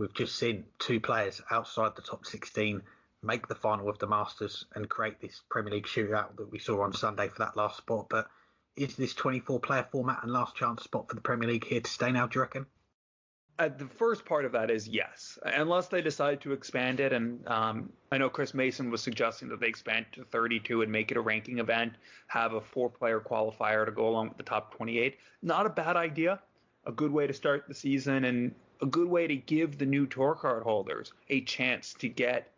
We've just seen two players outside the top 16 make the final of the Masters and create this Premier League shootout that we saw on Sunday for that last spot. But is this 24-player format and last chance spot for the Premier League here to stay now, do you reckon? The first part of that is yes, unless they decide to expand it. And I know Chris Mason was suggesting that they expand to 32 and make it a ranking event, have a 4-player qualifier to go along with the top 28. Not a bad idea. A good way to start the season and a good way to give the new tour card holders a chance to get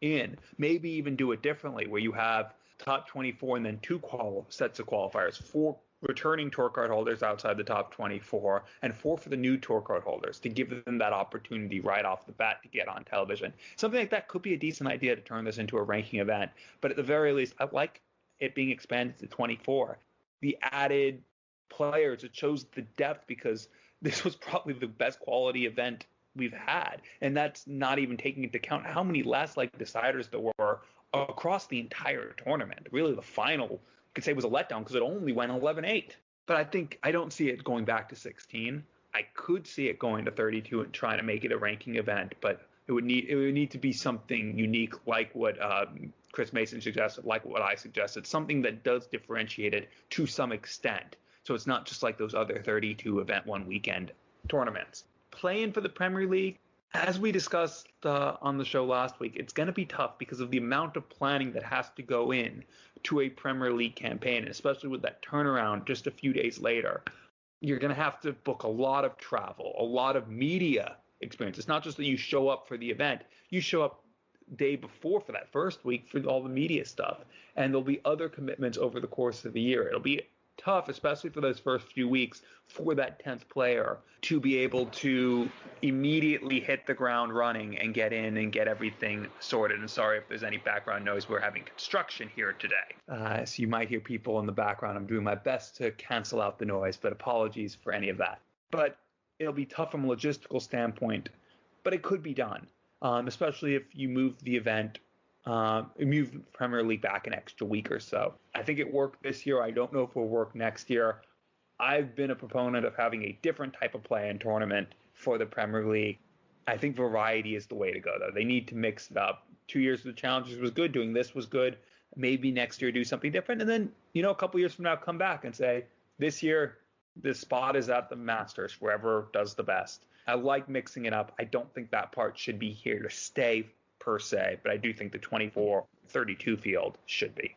in. Maybe even do it differently where you have top 24 and then two sets of qualifiers, 4 returning tour card holders outside the top 24 and 4 for the new tour card holders to give them that opportunity right off the bat to get on television. Something like that could be a decent idea to turn this into a ranking event. But at the very least, I like it being expanded to 24. The added players, it shows the depth because this was probably the best quality event we've had. And that's not even taking into account how many last like deciders there were across the entire tournament. Really, the final could say was a letdown because it only went 11-8. But I don't see it going back to 16. I could see it going to 32 and trying to make it a ranking event, but it would need to be something unique like what Chris Mason suggested, like what I suggested, something that does differentiate it to some extent. So it's not just like those other 32 event one weekend tournaments. Playing for the Premier League, as we discussed on the show last week, it's going to be tough because of the amount of planning that has to go in to a Premier League campaign, and especially with that turnaround just a few days later. You're going to have to book a lot of travel, a lot of media experience. It's not just that you show up for the event. You show up day before for that first week for all the media stuff, and there'll be other commitments over the course of the year. It'll be tough, especially for those first few weeks, for that 10th player to be able to immediately hit the ground running and get in and get everything sorted. And sorry if there's any background noise. We're having construction here today. So you might hear people in the background. I'm doing my best to cancel out the noise, but apologies for any of that. But it'll be tough from a logistical standpoint, but it could be done, especially if you move the event move Premier League back an extra week or so. I think it worked this year. I don't know if it will work next year. I've been a proponent of having a different type of play-in tournament for the Premier League. I think variety is the way to go, though. They need to mix it up. 2 years of the Challengers was good. Doing this was good. Maybe next year do something different. And then, a couple years from now, come back and say, this year, this spot is at the Masters, whoever does the best. I like mixing it up. I don't think that part should be here to stay per se, but I do think the 24-32 field should be.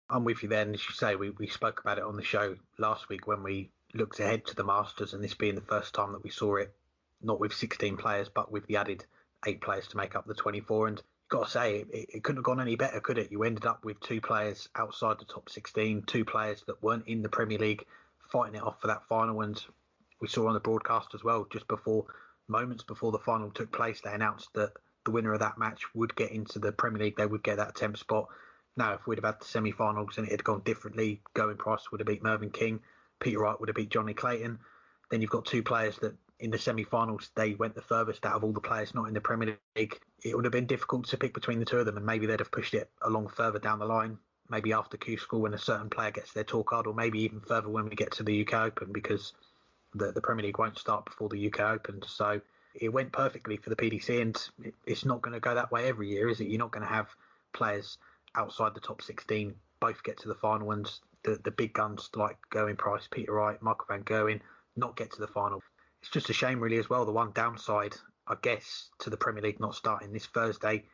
I'm with you then. As you say, we spoke about it on the show last week when we looked ahead to the Masters, and this being the first time that we saw it, not with 16 players, but with the added 8 players to make up the 24. And you've got to say, it couldn't have gone any better, could it? You ended up with 2 players outside the top 16, 2 players that weren't in the Premier League fighting it off for that final. And we saw on the broadcast as well, just moments before the final took place, they announced that the winner of that match would get into the Premier League. They would get that 10th spot. Now, if we'd have had the semi-finals and it had gone differently, Going Price would have beat Mervyn King, Peter Wright would have beat Johnny Clayton. Then you've got 2 players that in the semi-finals, they went the furthest out of all the players not in the Premier League. It would have been difficult to pick between the 2 of them, and maybe they'd have pushed it along further down the line, maybe after Q School when a certain player gets their tour card, or maybe even further when we get to the UK Open, because the Premier League won't start before the UK Open. So it went perfectly for the PDC, and it's not going to go that way every year, is it? You're not going to have players outside the top 16 both get to the final, and the big guns like Going Price, Peter Wright, Michael van Gerwen not get to the final. It's just a shame really as well. The one downside, I guess, to the Premier League not starting this Thursday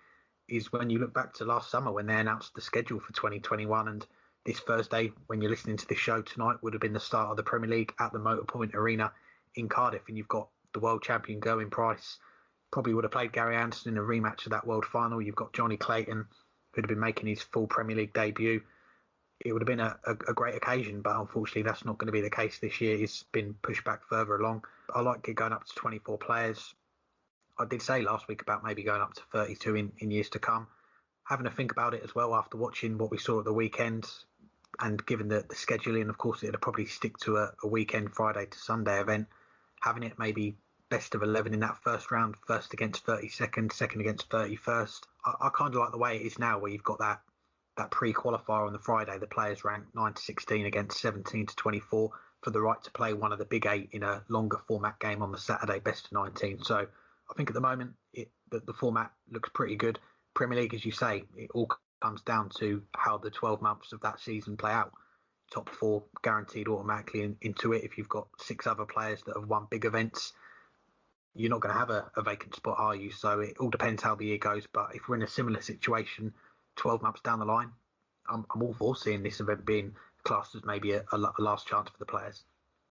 is when you look back to last summer when they announced the schedule for 2021, and this Thursday, when you're listening to this show tonight, would have been the start of the Premier League at the Motorpoint Arena in Cardiff, and you've got the world champion Going Price, probably would have played Gary Anderson in a rematch of that world final. You've got Johnny Clayton, who'd have been making his full Premier League debut. It would have been a great occasion, but unfortunately that's not going to be the case this year. It's been pushed back further along. I like it going up to 24 players. I did say last week about maybe going up to 32 in years to come. Having a think about it as well after watching what we saw at the weekend, and given the scheduling, of course, it'll probably stick to a weekend Friday to Sunday event. Having it maybe best of 11 in that first round, first against 32nd, second against 31st. I kind of like the way it is now, where you've got that pre-qualifier on the Friday, the players ranked 9 to 16 against 17 to 24 for the right to play one of the big 8 in a longer format game on the Saturday, best of 19. So I think at the moment the format looks pretty good. Premier League, as you say, it all comes down to how the 12 months of that season play out. Top four guaranteed automatically into it. If you've got 6 other players that have won big events, you're not going to have a vacant spot, are you? So it all depends how the year goes. But if we're in a similar situation 12 months down the line, I'm all for seeing this event being classed as maybe a last chance for the players.